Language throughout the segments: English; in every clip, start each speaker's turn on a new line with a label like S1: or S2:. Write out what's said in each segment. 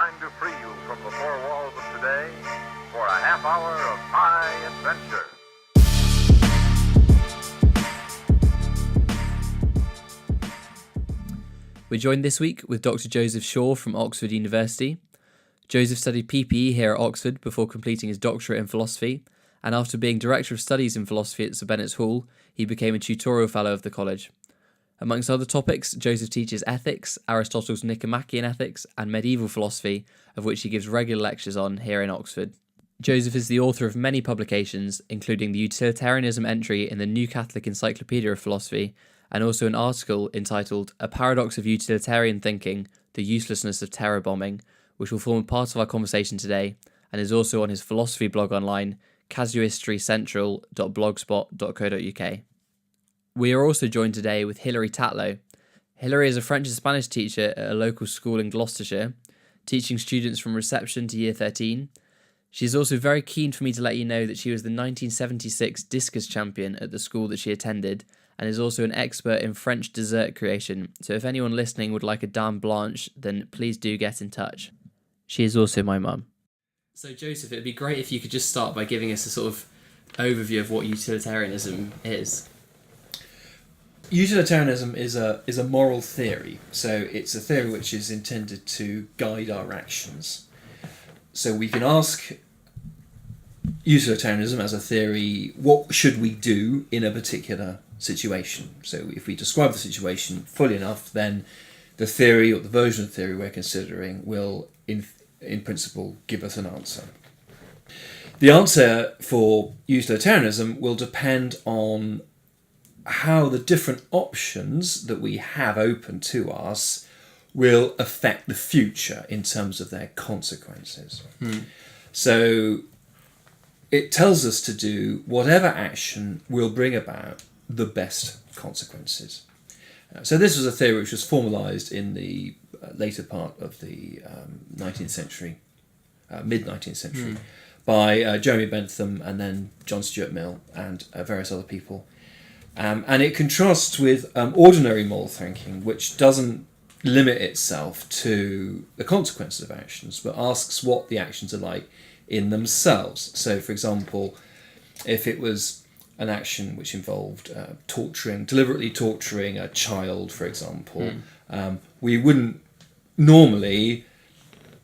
S1: time to free you from the four walls of today for a half hour of high adventure.
S2: We're joined this week with Dr. Joseph Shaw from Oxford University. Joseph studied PPE here at Oxford before completing his doctorate in philosophy, and after being Director of Studies in Philosophy at Sir Bennett's Hall, he became a tutorial fellow of the college. Amongst other topics, Joseph teaches ethics, Aristotle's Nicomachean Ethics, and medieval philosophy, of which he gives regular lectures on here in Oxford. Joseph is the author of many publications, including the Utilitarianism entry in the New Catholic Encyclopedia of Philosophy, and also an article entitled A Paradox of Utilitarian Thinking, The Uselessness of Terror Bombing, which will form part of our conversation today, and is also on his philosophy blog online, casuistrycentral.blogspot.co.uk. We are also joined today with Hilary Tatlow. Hilary is a French and Spanish teacher at a local school in Gloucestershire, teaching students from reception to year 13. She is also very keen for me to let you know that she was the 1976 discus champion at the school that she attended, and is also an expert in French dessert creation, so if anyone listening would like a dame blanche, then please do get in touch. She is also my mum. So Joseph, it'd be great if you could just start by giving us a sort of overview of what utilitarianism is.
S3: Utilitarianism is a moral theory, so it's a theory which is intended to guide our actions. So we can ask utilitarianism as a theory, what should we do in a particular situation? So if we describe the situation fully enough, then the theory or the version of the theory we're considering will in principle give us an answer. The answer for utilitarianism will depend on how the different options that we have open to us will affect the future in terms of their consequences. So it tells us to do whatever action will bring about the best consequences. So this was a theory which was formalised in the later part of the 19th century, mid-19th century, by Jeremy Bentham and then John Stuart Mill and various other people. And it contrasts with ordinary moral thinking, which doesn't limit itself to the consequences of actions, but asks what the actions are like in themselves. So, for example, if it was an action which involved deliberately torturing a child, for example, we wouldn't normally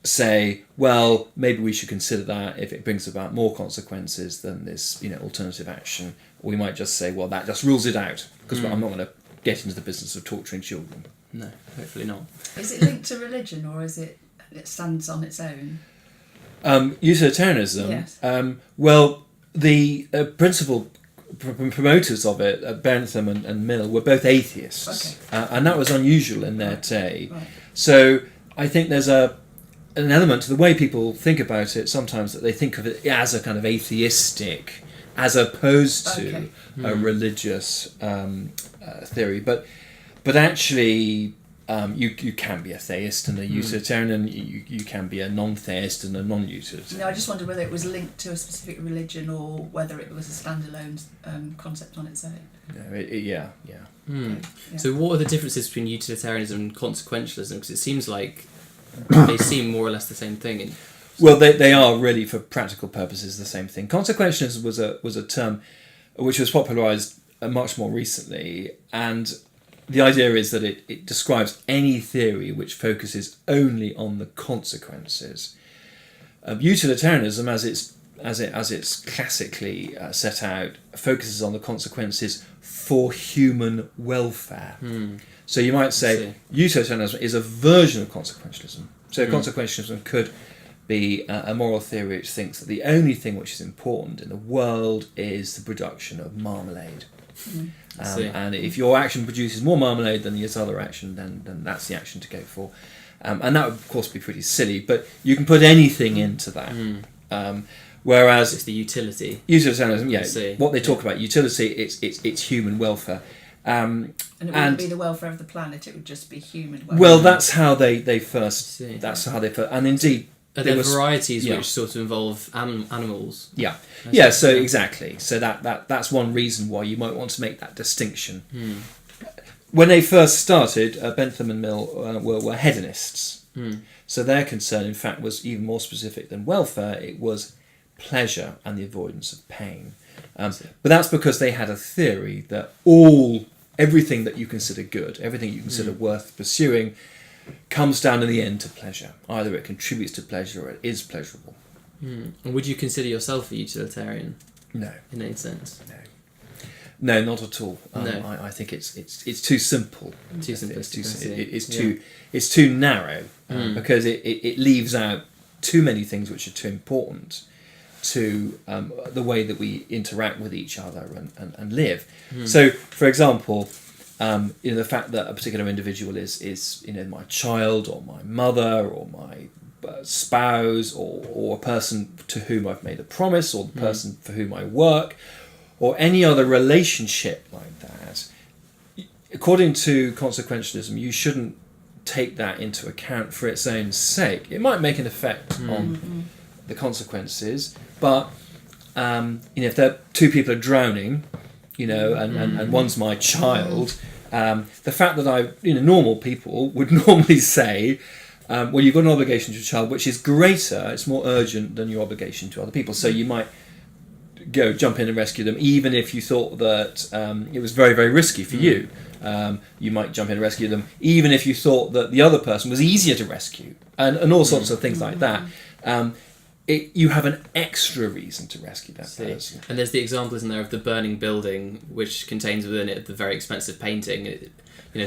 S3: say, well, maybe we should consider that if it brings about more consequences than this, alternative action. We might just say, well, that just rules it out, because I'm not going to get into the business of torturing children.
S2: No, hopefully not.
S4: Is it linked to religion, or is it stands on its own?
S3: Utilitarianism?
S4: Yes.
S3: Well, the principal promoters of it, Bentham and Mill, were both atheists. Okay. And that was unusual in their day. Right. So I think there's an element to the way people think about it sometimes, that they think of it as a kind of atheistic, as opposed to a religious theory. But actually, you can be a theist and a utilitarian, and you can be a non-theist and a non-utilitarian.
S4: No, I just wondered whether it was linked to a specific religion or whether it was a standalone concept on its own.
S3: No, yeah.
S2: So what are the differences between utilitarianism and consequentialism? Because it seems like they seem more or less the same thing.
S3: Well, they are really, for practical purposes, the same thing. Consequentialism was a term which was popularised much more recently, and the idea is that it describes any theory which focuses only on the consequences. Utilitarianism, as it's classically set out, focuses on the consequences for human welfare. So you might say utilitarianism is a version of consequentialism. So consequentialism could be a moral theory which thinks that the only thing which is important in the world is the production of marmalade. And if your action produces more marmalade than this other action, then that's the action to go for. And that would, of course, be pretty silly, but you can put anything into that. Whereas
S2: it's the utilitarianism,
S3: what they talk about utility, it's human welfare.
S4: And it wouldn't be the welfare of the planet; it would just be human welfare.
S3: Well, that's how they first. That's how they first. And indeed,
S2: are there varieties which sort of involve animals?
S3: Yeah. So exactly. So that's one reason why you might want to make that distinction. When they first started, Bentham and Mill were hedonists. So their concern, in fact, was even more specific than welfare. It was pleasure and the avoidance of pain. But that's because they had a theory that everything that you consider good, everything you consider worth pursuing, comes down in the end to pleasure. Either it contributes to pleasure or it is pleasurable.
S2: And would you consider yourself a utilitarian?
S3: No.
S2: In any sense?
S3: No, not at all.
S2: No.
S3: I think it's too simple.
S2: Too simplistic.
S3: It's too narrow because it leaves out too many things which are too important to the way that we interact with each other and live. So, for example, the fact that a particular individual is my child or my mother or my spouse or a person to whom I've made a promise or the person for whom I work or any other relationship like that, according to consequentialism, you shouldn't take that into account for its own sake. It might make an effect on the consequences, but if there two people are drowning, and one's my child, the fact that normal people would normally say, well, you've got an obligation to your child which is greater, it's more urgent than your obligation to other people. So you might go jump in and rescue them, even if you thought that it was very, very risky for you. You might jump in and rescue them, even if you thought that the other person was easier to rescue, and all sorts of things like that. You have an extra reason to rescue that person.
S2: And there's the example, isn't there, of the burning building, which contains within it the very expensive painting.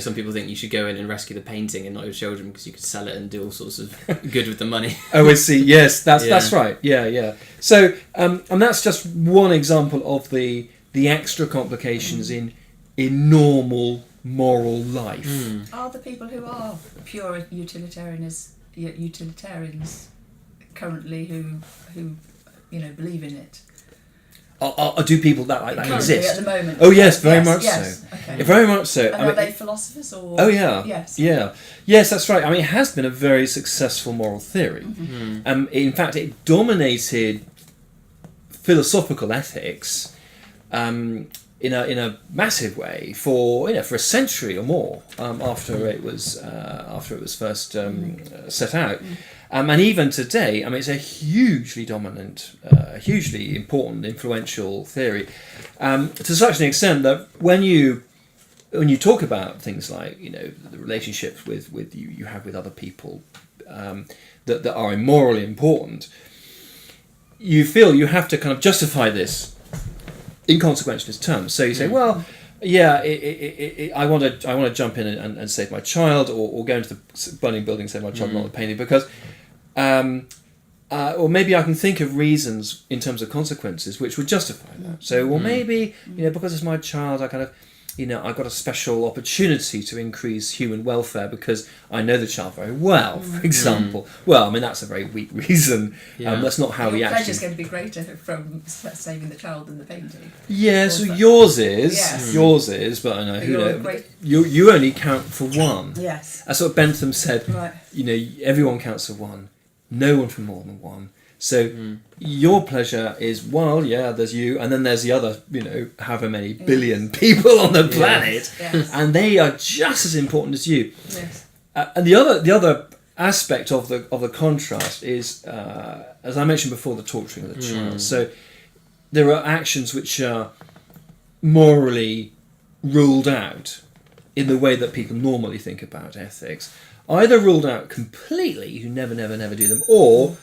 S2: Some people think you should go in and rescue the painting and not your children because you could sell it and do all sorts of good with the money.
S3: Oh, I see. Yes, that's right. Yeah. So, and that's just one example of the extra complications in normal moral life.
S4: Are the people who are pure utilitarians currently who believe in it?
S3: Do people that
S4: Currently,
S3: exist?
S4: at the moment.
S3: Oh yes, very much
S4: yes.
S3: so.
S4: Okay.
S3: Very much so.
S4: And are they philosophers or?
S3: Oh yeah.
S4: Yes.
S3: Yeah. Yes, that's right. I mean, it has been a very successful moral theory. In fact, it dominated philosophical ethics in a massive way for a century or more after it was first set out. And even today, it's a hugely dominant, hugely important, influential theory, to such an extent that when you talk about things like the relationships with you have with other people that are immorally important, you feel you have to kind of justify this in consequentialist terms. So you say, well, yeah, I want to jump in and save my child, or go into the burning building and save my child, not the painting, because. Or maybe I can think of reasons in terms of consequences which would justify that. So, well, maybe because it's my child, I kind of, I got a special opportunity to increase human welfare because I know the child very well. For example, well, that's a very weak reason. That's not how we actually.
S4: Pleasure's going to be greater from saving the child than the painting.
S3: Yeah, so yours is, but I know you only count for one.
S4: Yes.
S3: That's what Bentham said.
S4: Right.
S3: Everyone counts for one. No one for more than one. So your pleasure is, there's you, and then there's the other, however many billion people on the planet, and they are just as important as you.
S4: Yes.
S3: And the other aspect of the contrast is, as I mentioned before, the torturing of the child. So there are actions which are morally ruled out in the way that people normally think about ethics. Either ruled out completely, you never do them, or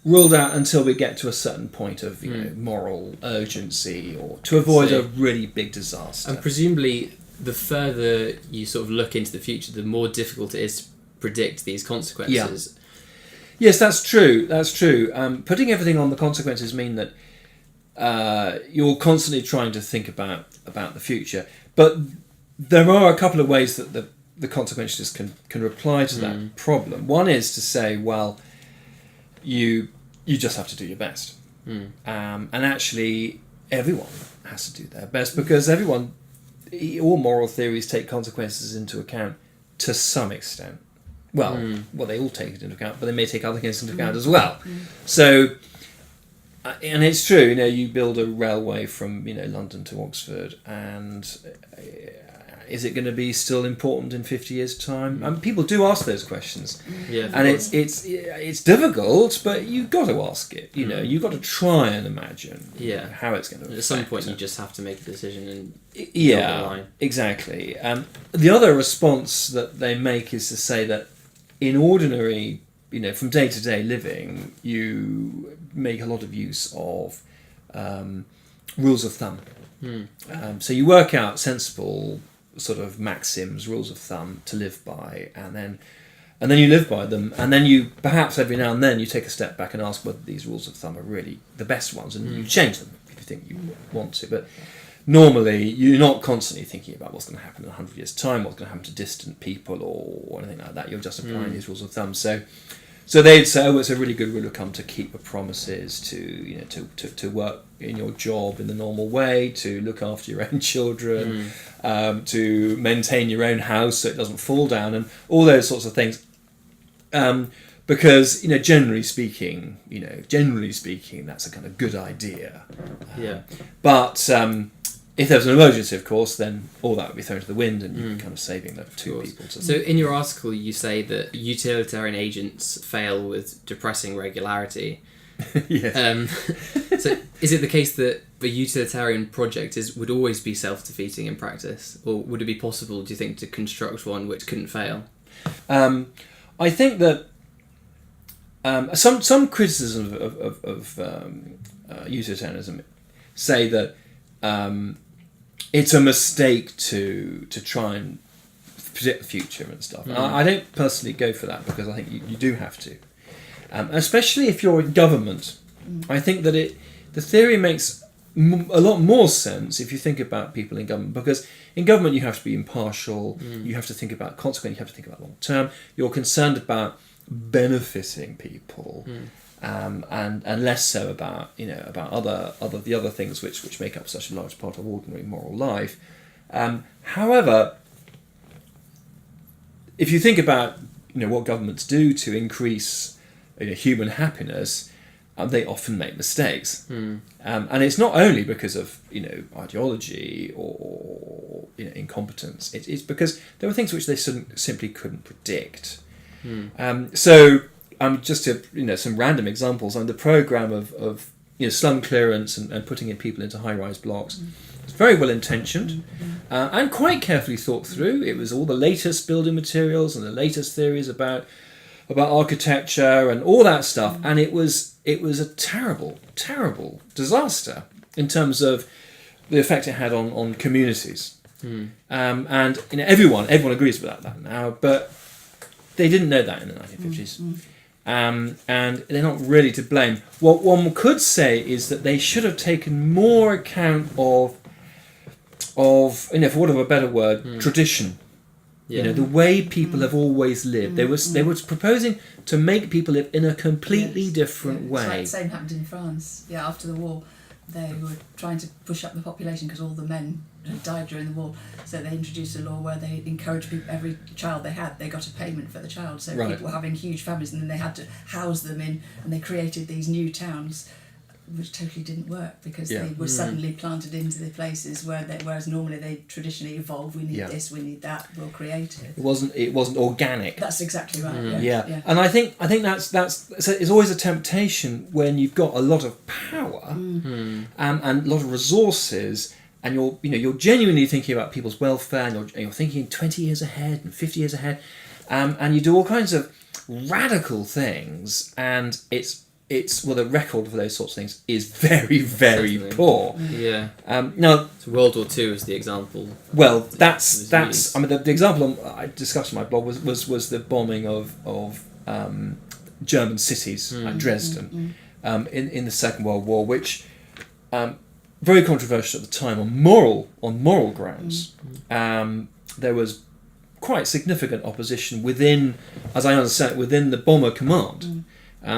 S3: ruled out until we get to a certain point of moral urgency, or to avoid a really big disaster.
S2: And presumably, the further you sort of look into the future, the more difficult it is to predict these consequences.
S3: Yes, that's true. Putting everything on the consequences mean that you're constantly trying to think about the future, but there are a couple of ways that the consequentialists can reply to that problem. One is to say, well, you just have to do your best. And actually, everyone has to do their best, because all moral theories take consequences into account to some extent. Well, they all take it into account, but they may take other things into account as well. So, and it's true, you build a railway from London to Oxford, and is it going to be still important in 50 years' time? I mean, people do ask those questions,
S2: Yeah,
S3: and it's difficult, but you've got to ask it. You know, you've got to try and imagine how it's going to.
S2: At some point, you just have to make a decision and draw the
S3: yeah,
S2: line.
S3: exactly. The other response that they make is to say that in ordinary, you know, from day to day living, you make a lot of use of rules of thumb. So you work out sensible sort of maxims, rules of thumb to live by, and then you live by them, and then you perhaps every now and then you take a step back and ask whether these rules of thumb are really the best ones, and you change them if you think you want to. But normally you're not constantly thinking about what's going to happen in 100 years' time, what's going to happen to distant people or anything like that. You're just applying these rules of thumb. So they'd say, oh, it's a really good rule of thumb to keep the promises, to work in your job in the normal way, to look after your own children, to maintain your own house so it doesn't fall down, and all those sorts of things. Because, you know, generally speaking, that's a kind of good idea. But if there was an emergency, of course, then all that would be thrown to the wind, and you're kind of saving the two people.
S2: So in your article, you say that utilitarian agents fail with depressing regularity.
S3: Yes.
S2: So is it the case that the utilitarian project would always be self-defeating in practice? Or would it be possible, do you think, to construct one which couldn't fail?
S3: I think that some criticism of utilitarianism say that it's a mistake to try and predict the future and stuff. I don't personally go for that, because I think you do have to, especially if you're in government. I think that the theory makes a lot more sense if you think about people in government, because in government you have to be impartial, you have to think about consequence, you have to think about long term, you're concerned about benefiting people, and less so about the other things which make up such a large part of ordinary moral life. However, if you think about what governments do to increase human happiness, they often make mistakes, and it's not only because of ideology or incompetence. It's because there were things which they simply couldn't predict. So just to some random examples, on the program of slum clearance and putting in people into high-rise blocks, it's very well intentioned and quite carefully thought through. It was all the latest building materials and the latest theories about architecture and all that stuff, and it was a terrible disaster in terms of the effect it had on communities. And everyone agrees with that now, but they didn't know that in the 1950s. And they're not really to blame. What one could say is that they should have taken more account of for want of a better word, tradition. The way people have always lived. They were proposing to make people live in a completely different way.
S4: It's like the same happened in France. After the war, they were trying to push up the population because all the men had died during the war. So they introduced a law where they encouraged people, every child they had, they got a payment for the child. So people were having huge families, and then they had to house them in, and they created these new towns, which totally didn't work because they were suddenly planted into the places whereas normally they traditionally evolve. We need this, we need that. We'll create it. It wasn't organic. That's exactly right. Yeah.
S3: And I think that's so it's always a temptation when you've got a lot of power and a lot of resources, and you're genuinely thinking about people's welfare, and you're thinking 20 years ahead and 50 years ahead, and you do all kinds of radical things, and the record for those sorts of things is very, very poor. Now,
S2: so World War II is the example.
S3: Well, that's I mean the example I discussed in my blog was the bombing of German cities like Dresden in the Second World War, which very controversial at the time on moral grounds. There was quite significant opposition within, as I understand it, within the bomber command.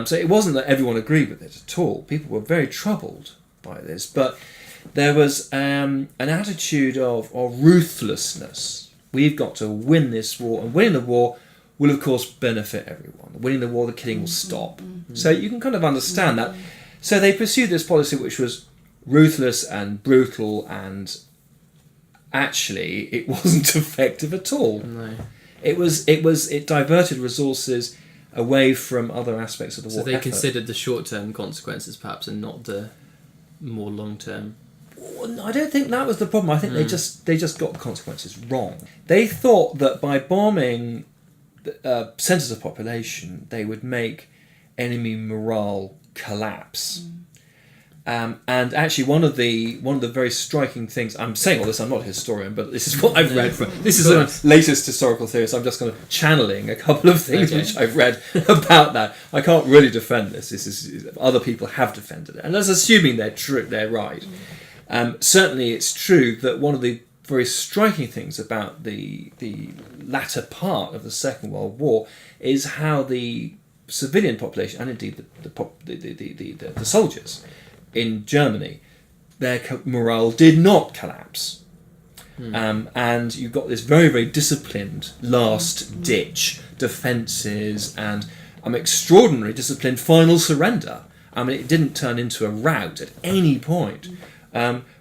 S3: So it wasn't that everyone agreed with it at all. People were very troubled by this, but there was an attitude of ruthlessness. We've got to win this war, and winning the war will, of course, benefit everyone. Winning the war, the killing will stop. So you can kind of understand that. So they pursued this policy which was ruthless and brutal and actually it wasn't effective at all.
S2: No.
S3: It diverted resources away from other aspects of the war.
S2: So they
S3: effort.
S2: considered the short-term consequences perhaps, and not the more long-term.
S3: Well, I don't think that was the problem. I think they just got the consequences wrong. They thought that by bombing centres of population, they would make enemy morale collapse. And actually, one of the very striking things, I'm saying all this, I'm not a historian, but this is what I've read. This is the latest historical theory, so I'm just kind of channeling a couple of things which I've read about that. I can't really defend this. This is other people have defended it, and that's assuming they're true. They're right. Certainly, it's true that one of the very striking things about the latter part of the Second World War is how the civilian population, and indeed the soldiers in Germany, their morale did not collapse. And you've got this very, very disciplined last-ditch defences and extraordinary disciplined final surrender. I mean, it didn't turn into a rout at any point,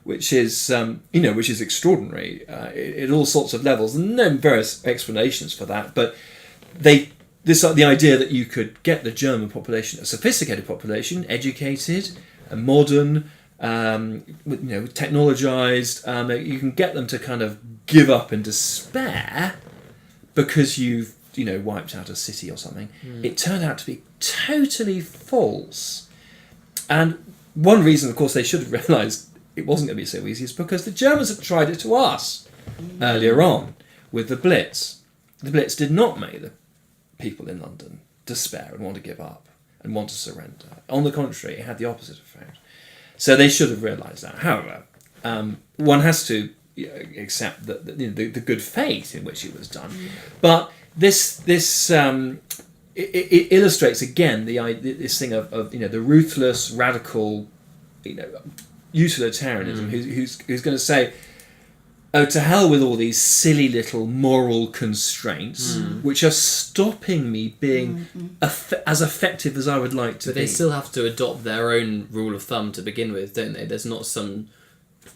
S3: which is extraordinary at all sorts of levels. And there are various explanations for that, but the idea that you could get the German population, a sophisticated population, educated, modern, technologized, you can get them to kind of give up in despair because you've wiped out a city or something. It turned out to be totally false. And one reason, of course, they should have realised it wasn't going to be so easy is because the Germans had tried it to us earlier on with the Blitz. The Blitz did not make the people in London despair and want to give up and want to surrender. On the contrary, it had the opposite effect. So they should have realised that. However, one has to accept that the good faith in which it was done. But this it illustrates again this thing of the ruthless, radical, utilitarianism who's going to say, oh, to hell with all these silly little moral constraints which are stopping me being as effective as I would like to be.
S2: But they still have to adopt their own rule of thumb to begin with, don't they? There's not some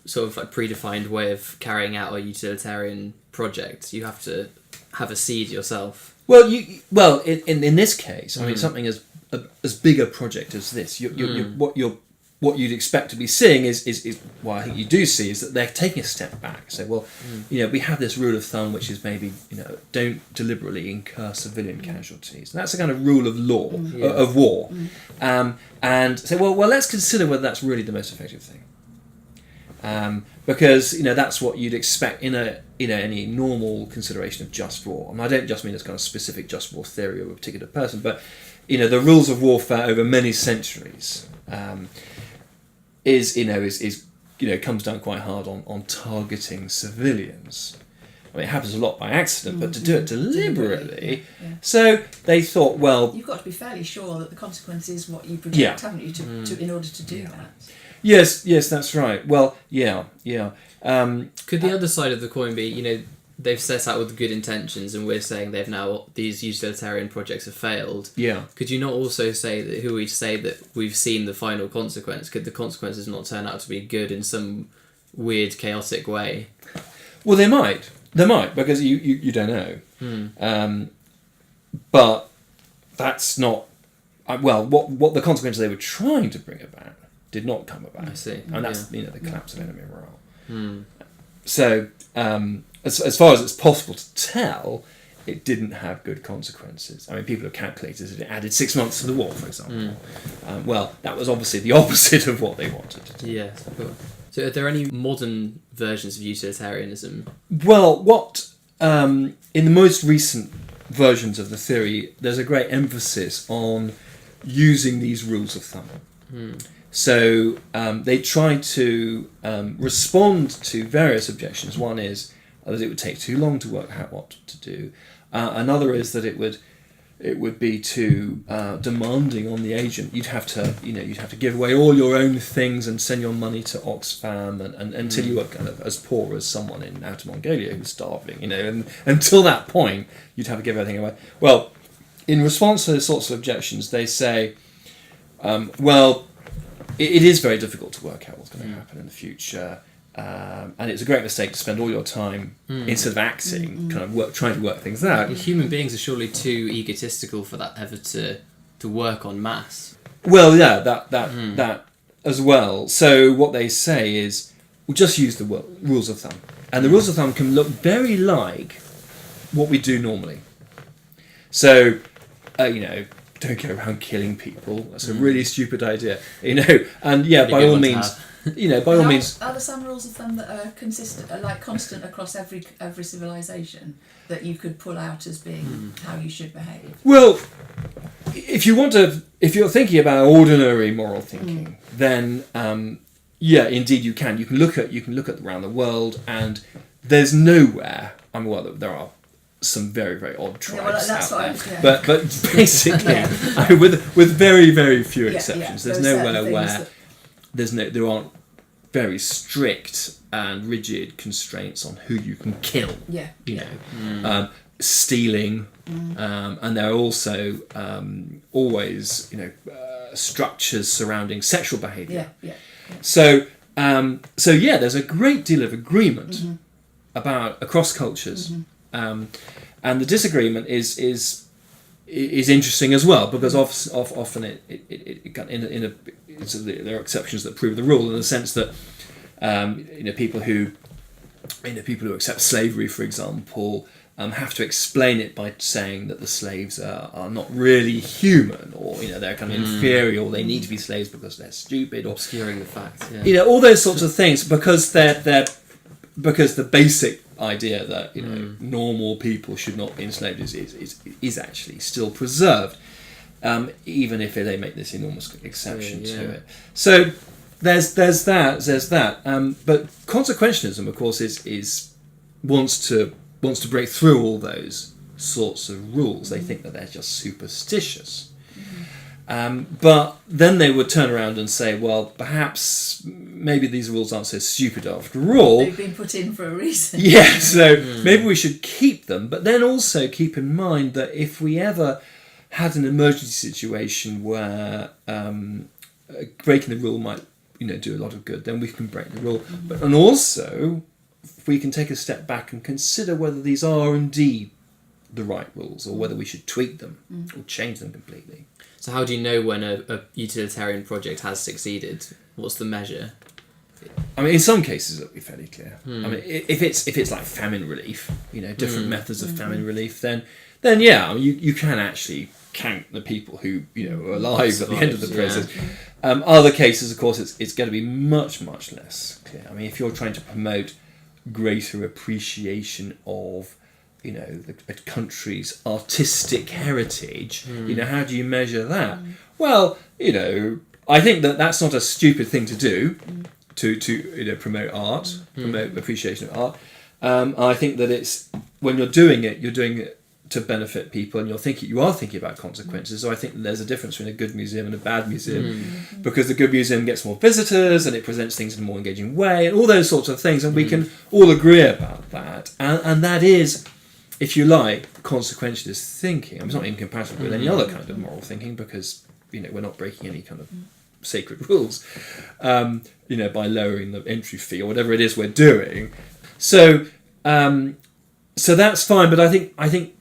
S2: sort of predefined way of carrying out a utilitarian project. You have to have a seed yourself.
S3: Well, in this case, I mean, something as big a project as this, what you'd expect to be seeing is what I think you do see is that they're taking a step back. So, we have this rule of thumb, which is maybe, don't deliberately incur civilian casualties. And that's a kind of rule of law, of war. And say, well, let's consider whether that's really the most effective thing. Because, that's what you'd expect in any normal consideration of just war. And I don't just mean this kind of specific just war theory of a particular person, but, the rules of warfare over many centuries, comes down quite hard on targeting civilians. I mean, it happens a lot by accident, but to do it deliberately. So they thought, well,
S4: you've got to be fairly sure that the consequence is what you predict, haven't you, to in order to do that.
S3: Yes, that's right. Well, yeah.
S2: Could the other side of the coin be, they've set out with good intentions, and we're saying these utilitarian projects have failed.
S3: Yeah.
S2: Could you not also say that we've seen the final consequence? Could the consequences not turn out to be good in some weird, chaotic way?
S3: Well, they might, because you don't know. But that's not. What the consequences they were trying to bring about did not come about.
S2: I see.
S3: And that's the collapse of enemy morale. So. As far as it's possible to tell, it didn't have good consequences. I mean, people have calculated that it added 6 months to the war, for example. That was obviously the opposite of what they wanted to do.
S2: Yes, of course. So are there any modern versions of utilitarianism?
S3: Well, in the most recent versions of the theory, there's a great emphasis on using these rules of thumb. So they try to respond to various objections. One is that it would take too long to work out what to do. Another is that it would be too demanding on the agent. You'd have to give away all your own things and send your money to Oxfam and until you were kind of as poor as someone in Outer Mongolia who's starving. And until that point, you'd have to give everything away. Well, in response to those sorts of objections, they say, it is very difficult to work out what's going to happen in the future. and it's a great mistake to spend all your time instead of acting, kind of trying to work things out.
S2: Human beings are surely too egotistical for that ever to work en masse.
S3: Well, yeah, that as well. So what they say is, we'll just use the rules of thumb, and the rules of thumb can look very like what we do normally. So, don't go around killing people. That's a really stupid idea, And yeah, by all means, by all means.
S4: Are there some rules of thumb that are consistent, like constant across every civilization, that you could pull out as being how you should behave?
S3: Well, if you're thinking about ordinary moral thinking, then yeah, indeed you can. You can look at around the world, and there's nowhere. I'm aware that there are some very, very odd tribes out there, but basically, I mean, with very, very few exceptions, there's nowhere where there aren't very strict and rigid constraints on who you can kill. Stealing, and there are also always structures surrounding sexual behaviour. So there's a great deal of agreement about across cultures. And the disagreement is interesting as well, because often there are exceptions that prove the rule, in the sense that people who accept slavery, for example, have to explain it by saying that the slaves are not really human, or they're kind of inferior, or they need to be slaves because they're stupid, or
S2: obscuring the fact.
S3: All those sorts of things, because because the basic idea that normal people should not be enslaved is actually still preserved, even if they make this enormous exception to it. So there's that. But consequentialism, of course, is wants to break through all those sorts of rules. They think that they're just superstitious. But then they would turn around and say, well, perhaps maybe these rules aren't so stupid after all.
S4: They've been put in for a reason.
S3: Yeah, so maybe we should keep them. But then also keep in mind that if we ever had an emergency situation where breaking the rule might do a lot of good, then we can break the rule. And also, we can take a step back and consider whether these are indeed the right rules, or whether we should tweak them or change them completely.
S2: So how do you know when a utilitarian project has succeeded? What's the measure?
S3: I mean, in some cases it'll be fairly clear. I mean, if it's like famine relief, different methods of famine relief, then yeah, I mean, you can actually count the people who are alive at the end of the process. Other cases, of course, it's going to be much, much less clear. I mean, if you're trying to promote greater appreciation of a country's artistic heritage, how do you measure that? Well, I think that that's not a stupid thing to do, to promote art, promote appreciation of art. I think that it's, when you're doing it to benefit people, and you are thinking about consequences. So I think there's a difference between a good museum and a bad museum, because the good museum gets more visitors and it presents things in a more engaging way, and all those sorts of things, and we can all agree about that. And that is, if you like, consequentialist thinking. I mean, it's not incompatible with any other kind of moral thinking, because we're not breaking any kind of sacred rules, by lowering the entry fee or whatever it is we're doing. So that's fine. But I think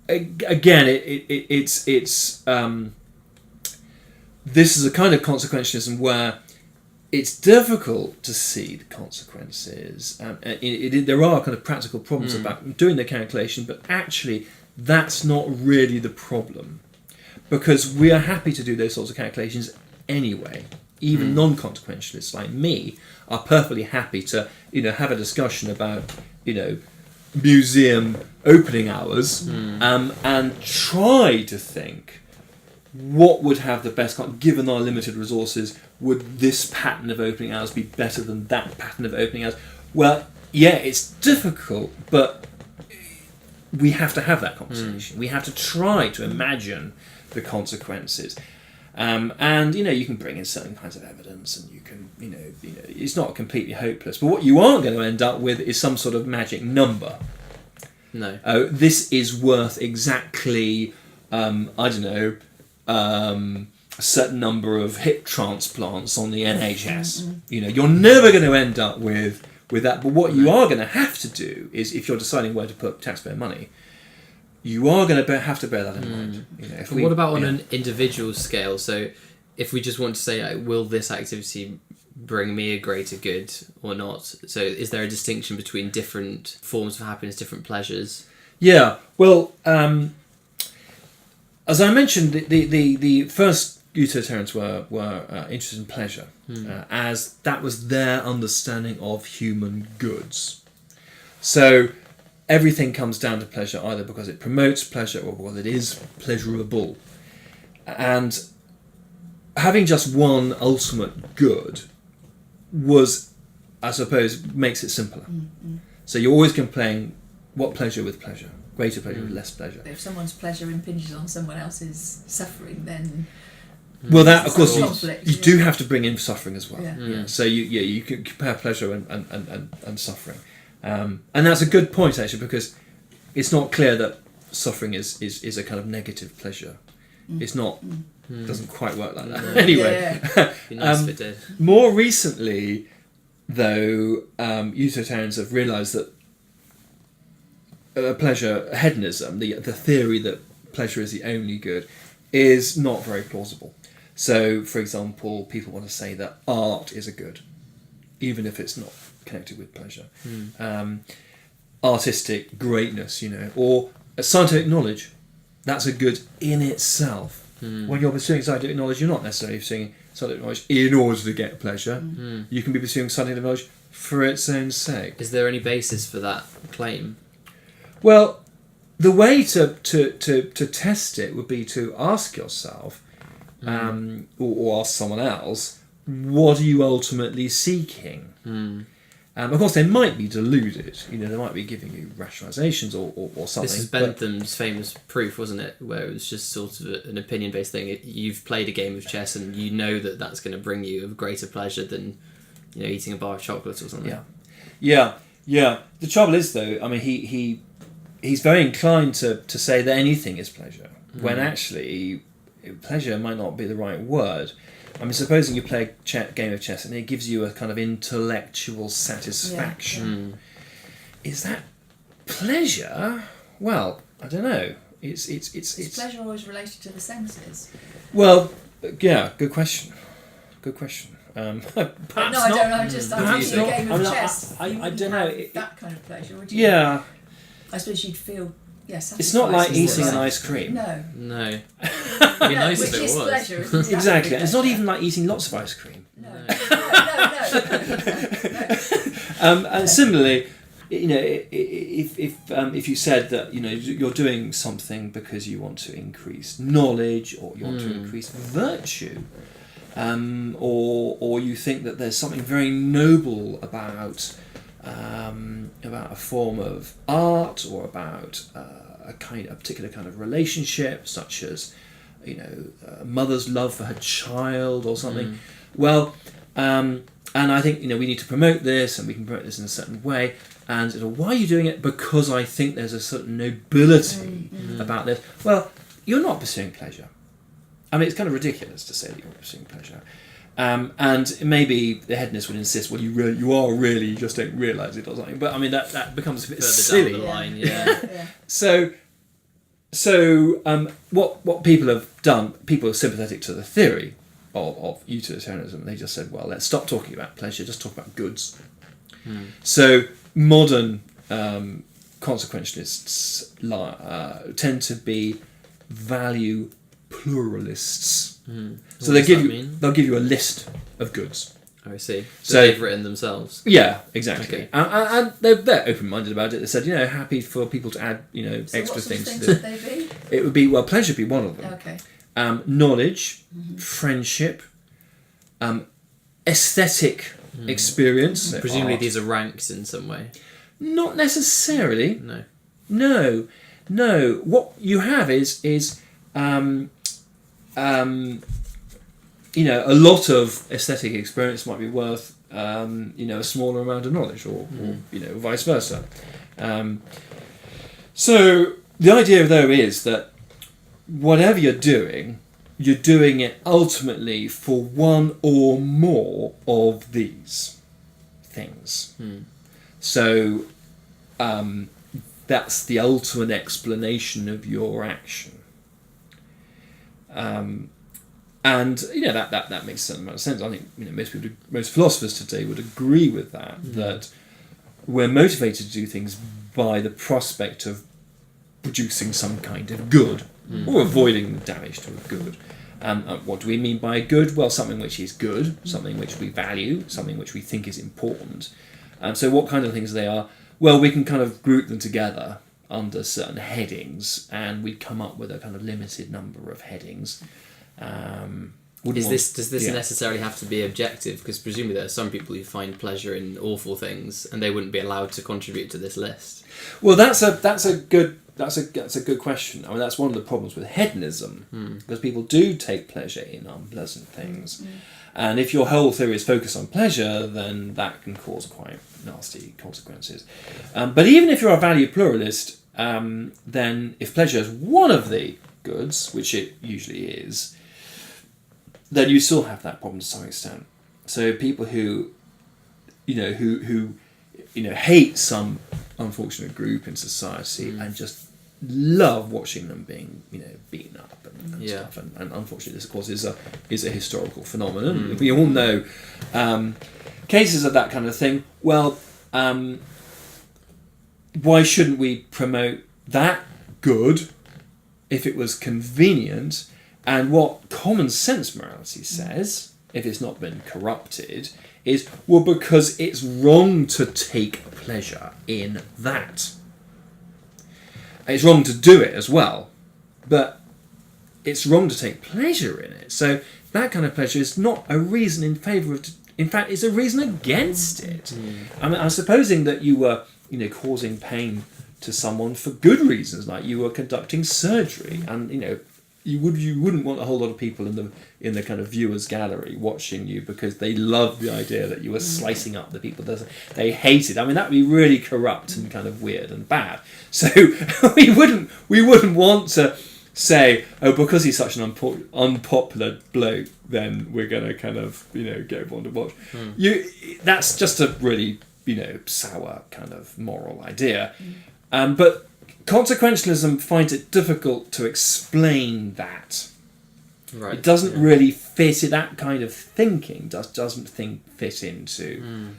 S3: again, it's this is a kind of consequentialism where it's difficult to see the consequences. There are kind of practical problems about doing the calculation, but actually that's not really the problem, because we are happy to do those sorts of calculations anyway. Even non-consequentialists like me are perfectly happy to have a discussion about museum opening hours, and try to think what would have the best, given our limited resources, would this pattern of opening hours be better than that pattern of opening hours? Well, yeah, it's difficult, but we have to have that conversation. We have to try to imagine the consequences. And you can bring in certain kinds of evidence, and you can it's not completely hopeless. But what you aren't going to end up with is some sort of magic number.
S2: No.
S3: This is worth exactly a certain number of hip transplants on the NHS. You know, you're never going to end up with that. But what you are going to have to do is, if you're deciding where to put taxpayer money, you are going to have to bear that in mind. You know,
S2: what about on an individual scale? So if we just want to say, will this activity bring me a greater good or not? So is there a distinction between different forms of happiness, different pleasures?
S3: Yeah, well, as I mentioned, the first utilitarians were interested in pleasure, as that was their understanding of human goods. So everything comes down to pleasure, either because it promotes pleasure or because it is pleasurable. And having just one ultimate good was, I suppose, makes it simpler. So you're always comparing what pleasure with pleasure, greater pleasure with less pleasure.
S4: If someone's pleasure impinges on someone else's suffering, then
S3: well, that of course
S4: conflict,
S3: you do have to bring in suffering as well.
S4: Yeah.
S3: So you can compare pleasure and suffering, and that's a good point actually, because it's not clear that suffering is a kind of negative pleasure. It's not. Doesn't quite work like that. Anyway,
S2: Be nice if it did.
S3: more recently, though, utilitarians have realised that pleasure hedonism, the theory that pleasure is the only good, is not very plausible. So, for example, people want to say that art is a good, even if it's not connected with pleasure. Artistic greatness, you know, or scientific knowledge, that's a good in itself. When you're pursuing scientific knowledge, you're not necessarily pursuing scientific knowledge in order to get pleasure. You can be pursuing scientific knowledge for its own sake.
S2: Is there any basis for that claim?
S3: Well, the way to test it would be to ask yourself, or ask someone else, what are you ultimately seeking? Of course, they might be deluded. You know, they might be giving you rationalizations or something.
S2: This is Bentham's famous proof, wasn't it? Where it was just sort of an opinion-based thing. You've played a game of chess and you know that that's going to bring you a greater pleasure than, you know, eating a bar of chocolate or something.
S3: Yeah. The trouble is, though, I mean, he's very inclined to say that anything is pleasure, when actually pleasure might not be the right word. I mean, supposing you play a game of chess and it gives you a kind of intellectual satisfaction. Is that pleasure? Well, I don't know. Is
S4: pleasure always related to the senses?
S3: Well, yeah, good question. Perhaps
S4: No, I don't know. I'm thinking a game of chess.
S3: I don't know.
S4: That kind of pleasure, would you?
S3: Yeah.
S4: I suppose you'd feel. Yes,
S3: it's not like eating an ice cream.
S4: No.
S2: It'd be nice if it was.
S4: Pleasure, isn't
S3: Exactly. It's not even like eating lots of ice cream.
S4: No.
S3: And similarly, you know, if you said that, you know, you're doing something because you want to increase knowledge or you want to increase virtue, or you think that there's something very noble about a form of art or about a particular kind of relationship, such as, you know, a mother's love for her child or something. Well, and I think, you know, we need to promote this, and we can promote this in a certain way. And why are you doing it? Because I think there's a certain nobility about this. Well, you're not pursuing pleasure. I mean, it's kind of ridiculous to say that you're pursuing pleasure. And maybe the hedonist would insist, well, you just don't realise it or something. But I mean, that becomes a bit
S2: Further
S3: silly.
S2: down the line, yeah.
S3: So what people have done, people are sympathetic to the theory of utilitarianism. They just said, well, let's stop talking about pleasure, just talk about goods. So modern consequentialists tend to be value pluralists. So they'll give you a list of goods.
S2: Oh, I see. So they've written themselves.
S3: Yeah, exactly.
S2: Okay.
S3: And they're open-minded about it. They said, you know, happy for people to add, you know,
S4: So
S3: extra
S4: what sort of
S3: things.
S4: would they be?
S3: It would be, well, pleasure would be one of them.
S4: Okay.
S3: Knowledge, friendship, aesthetic experience. So
S2: Presumably
S3: art.
S2: these are ranks in some way.
S3: Not necessarily.
S2: No.
S3: No. What you have is you know, a lot of aesthetic experience might be worth you know, a smaller amount of knowledge, or you know, vice versa. So the idea though is that whatever you're doing, you're doing it ultimately for one or more of these things. So that's the ultimate explanation of your action. And that makes some amount of sense. I think most philosophers today would agree with that. That we're motivated to do things by the prospect of producing some kind of good or avoiding damage to a good. What do we mean by good? Well, something which is good, something which we value, something which we think is important. So what kind of things they are? Well, we can kind of group them together under certain headings, and we come up with a kind of limited number of headings. Does
S2: this necessarily have to be objective? Because presumably there are some people who find pleasure in awful things, and they wouldn't be allowed to contribute to this list.
S3: Well, that's a good question. I mean, that's one of the problems with hedonism, because people do take pleasure in unpleasant things, and if your whole theory is focused on pleasure, then that can cause quite nasty consequences. But even if you're a value pluralist, then if pleasure is one of the goods, which it usually is, then you still have that problem to some extent. So people who hate some unfortunate group in society and just love watching them being beaten up and stuff, and unfortunately this of course is a historical phenomenon. We all know cases of that kind of thing. Well, why shouldn't we promote that good if it was convenient? And what common sense morality says, if it's not been corrupted, is, well, because it's wrong to take pleasure in that. It's wrong to do it as well, but it's wrong to take pleasure in it. So that kind of pleasure is not a reason in favour of... In fact, it's a reason against it. I mean, I'm supposing that you were, causing pain to someone for good reasons, like you were conducting surgery, and, you wouldn't want a whole lot of people in the kind of viewers gallery watching you because they loved the idea that you were slicing up the people that they hated. I mean, that would be really corrupt and kind of weird and bad. So we wouldn't want to say, oh, because he's such an unpopular bloke, then we're going to kind of get everyone to watch. That's just a really sour kind of moral idea. But consequentialism finds it difficult to explain that. Right. It doesn't really fit in that kind of thinking. Doesn't fit into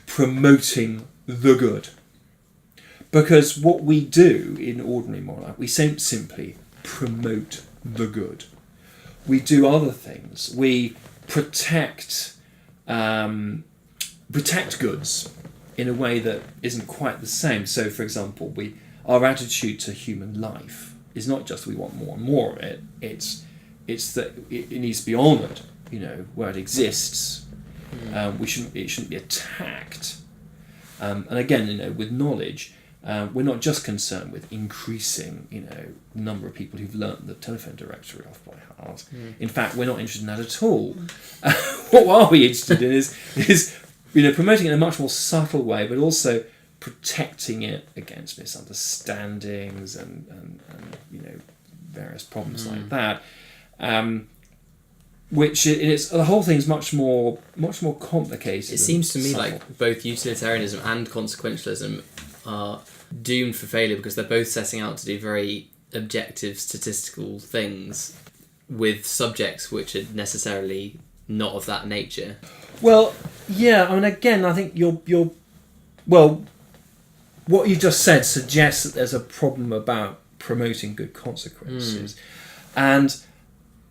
S3: promoting the good. Because what we do in ordinary moral life, we don't simply promote the good. We do other things. We protect goods in a way that isn't quite the same. So, for example, our attitude to human life is not just we want more and more of it. It's that it needs to be honoured. Where it exists, it shouldn't be attacked. And again, with knowledge, we're not just concerned with increasing, the number of people who've learnt the telephone directory off by heart. In fact, we're not interested in that at all. What are we interested in is promoting it in a much more subtle way, but also protecting it against misunderstandings and various problems like that, which the whole thing's much more complicated.
S2: It seems to me like both utilitarianism and consequentialism are doomed for failure because they're both setting out to do very objective statistical things with subjects which are necessarily not of that nature. Well,
S3: yeah. I mean, again, I think you're well. What you just said suggests that there's a problem about promoting good consequences. And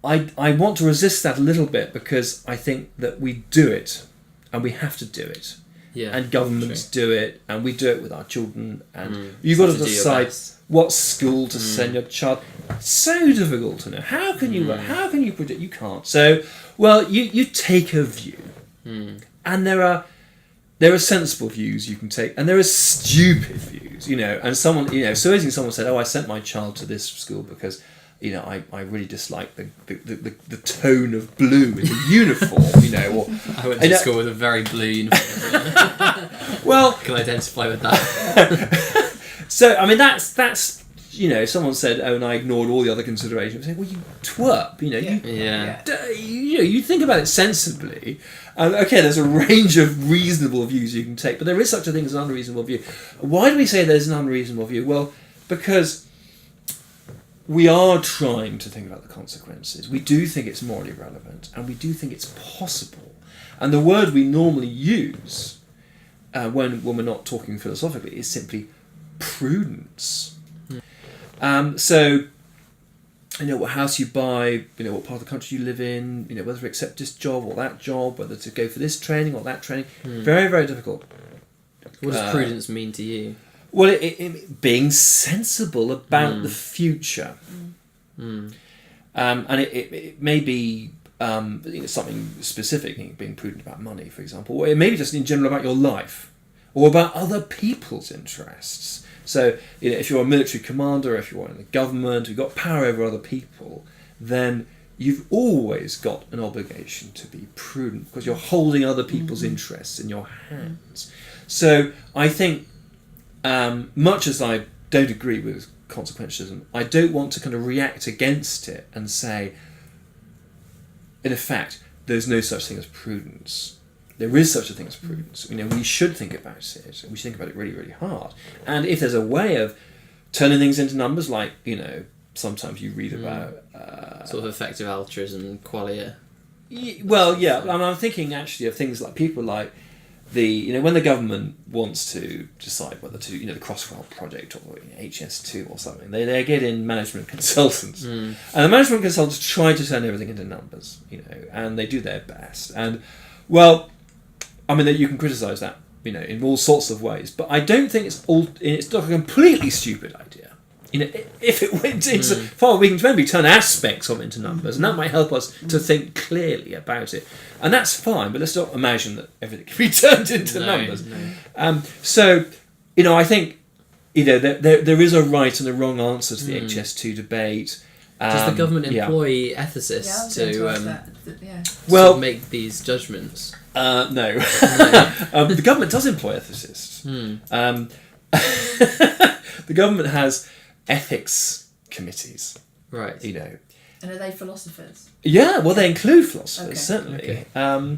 S3: I want to resist that a little bit because I think that we do it and we have to do it. Yeah, and governments do it and we do it with our children. And you've got to decide what school to send your child. It's so difficult to know. How can you predict? You can't. So, well, you take a view. And there are sensible views you can take, and there are stupid views, and someone, supposing someone said, oh, I sent my child to this school because, I really dislike the tone of blue in the uniform, or...
S2: I went to school with a very blue uniform.
S3: Well...
S2: Can identify with that.
S3: So, I mean, that's if someone said, "Oh, and I ignored all the other considerations," I'd say, "Well, you twerp," you think about it sensibly. Okay, there's a range of reasonable views you can take, but there is such a thing as an unreasonable view. Why do we say there's an unreasonable view? Well, because we are trying to think about the consequences. We do think it's morally relevant, and we do think it's possible. And the word we normally use when we're not talking philosophically is simply prudence. So, what house you buy, what part of the country you live in, whether to accept this job or that job, whether to go for this training or that training. Very, very difficult.
S2: What does prudence mean to you?
S3: Well, it being sensible about the future. And it may be something specific, being prudent about money, for example, or it may be just in general about your life or about other people's interests. So, if you're a military commander, if you're in the government, you've got power over other people, then you've always got an obligation to be prudent because you're holding other people's interests in your hands. So, I think, much as I don't agree with consequentialism, I don't want to kind of react against it and say, in effect, there's no such thing as prudence. There is such a thing as prudence. We should think about it, and we should think about it really, really hard. And if there's a way of turning things into numbers, like, sometimes you read about...
S2: sort of effective altruism, qualia.
S3: Well, yeah, I'm thinking actually of things like people like when the government wants to decide whether to, the Crossrail project or HS2 or something, they get in management consultants. And the management consultants try to turn everything into numbers, and they do their best. And, well, you can criticise that, in all sorts of ways, but I don't think it's not a completely stupid idea. If it went into far, we can maybe turn aspects of it into numbers, and that might help us to think clearly about it. And that's fine, but let's not imagine that everything can be turned into numbers. No. So, I think, there is a right and a wrong answer to the HS2 debate.
S2: Does the government employ ethicists to make these judgments?
S3: No. The government does employ ethicists. The government has ethics committees.
S2: Right.
S4: And are they philosophers?
S3: Yeah, well, they include philosophers, certainly.
S2: Okay.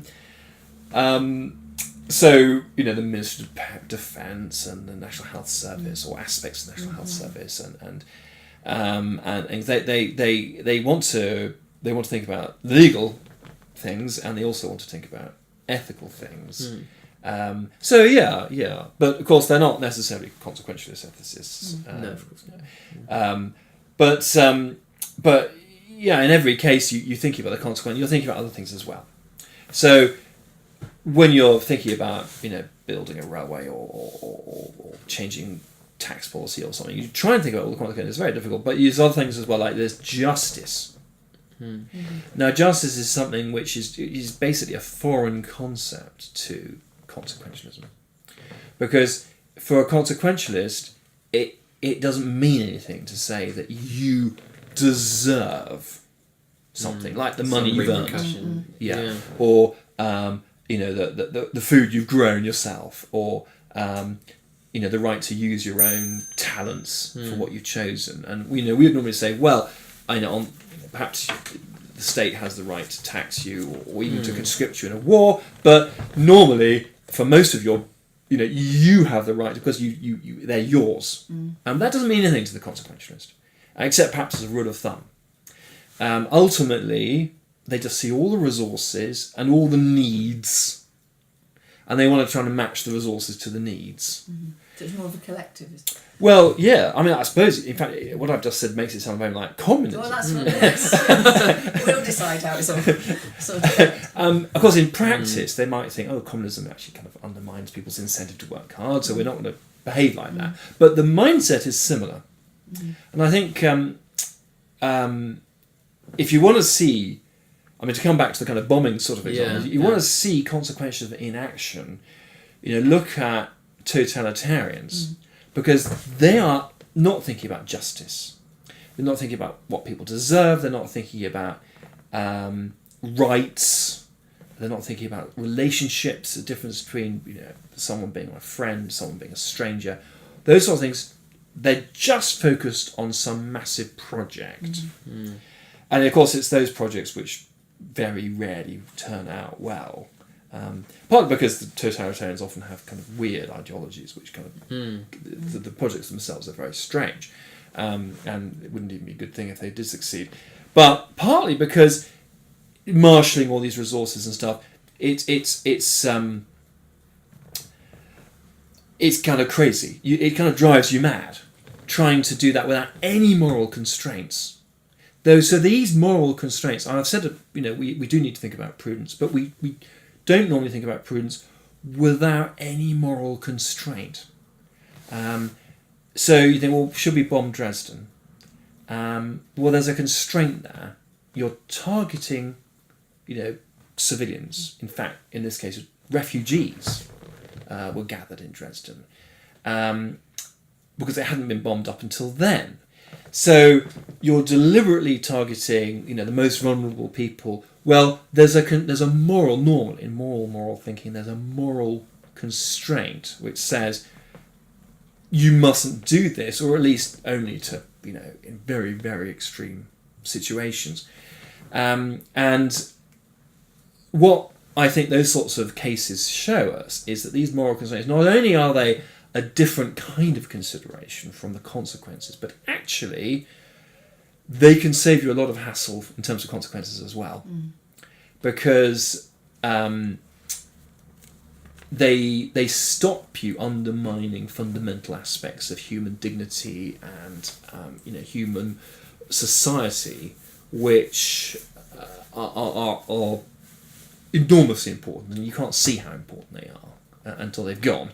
S3: So, the Ministry of Defence and the National Health Service, or aspects of the National Health Service, and they want to think about legal things, and they also want to think about ethical things. So yeah, but of course they're not necessarily consequentialist ethicists.
S2: No, of course not.
S3: But yeah, in every case you think about the consequence. You're thinking about other things as well. So when you're thinking about building a railway or changing tax policy or something, you try and think about all the consequences. It's very difficult, but there's other things as well, like there's justice. Now, justice is something which is basically a foreign concept to consequentialism, because for a consequentialist, it doesn't mean anything to say that you deserve something like the money you've earned, or the food you've grown yourself, or the right to use your own talents for what you've chosen. And we would normally say, well, perhaps the state has the right to tax you or even to conscript you in a war, but normally for most of your, you have the right because they're yours. And that doesn't mean anything to the consequentialist, except perhaps as a rule of thumb. Ultimately, they just see all the resources and all the needs, and they want to try to match the resources to the needs.
S4: So it's more of a collectivist.
S3: Well, yeah. I suppose, in fact, what I've just said makes it sound very like communism.
S4: Well, that's what it is. We'll decide how it's all sort of
S3: of course, in practice, they might think, communism actually kind of undermines people's incentive to work hard, so we're not going to behave like that. But the mindset is similar. And I think if you want to see, to come back to the kind of bombing sort of example, you want to see consequentialism in action, look at totalitarians, because they are not thinking about justice. They're not thinking about what people deserve. They're not thinking about rights. They're not thinking about relationships, the difference between someone being a friend, someone being a stranger. Those sort of things they're just focused on some massive project. And of course, it's those projects which very rarely turn out well. Partly because the totalitarians often have kind of weird ideologies, which kind of the projects themselves are very strange, and it wouldn't even be a good thing if they did succeed. But partly because marshalling all these resources and stuff, it's kind of crazy. It kind of drives you mad, trying to do that without any moral constraints. So these moral constraints, and I've said that, we do need to think about prudence, but we don't normally think about prudence without any moral constraint. So you think, well, should we bomb Dresden? Well, there's a constraint there. You're targeting, civilians. In fact, in this case, refugees were gathered in Dresden because it hadn't been bombed up until then. So you're deliberately targeting, the most vulnerable people. Well, there's a moral, normally in moral thinking, there's a moral constraint which says you mustn't do this, or at least only to, in very, very extreme situations. And what I think those sorts of cases show us is that these moral constraints, not only are they a different kind of consideration from the consequences, but actually they can save you a lot of hassle in terms of consequences as well. Because they stop you undermining fundamental aspects of human dignity and human society, which are enormously important, and you can't see how important they are until they've gone.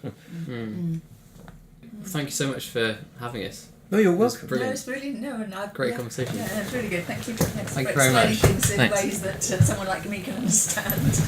S2: Thank you so much for having us.
S3: No, you're welcome.
S2: Brilliant.
S4: No, it's really
S2: Great conversation.
S4: Yeah, it's really good. Thank you for
S2: Thank you very much.
S4: explaining things in
S2: Thanks.
S4: ways that someone like me can understand.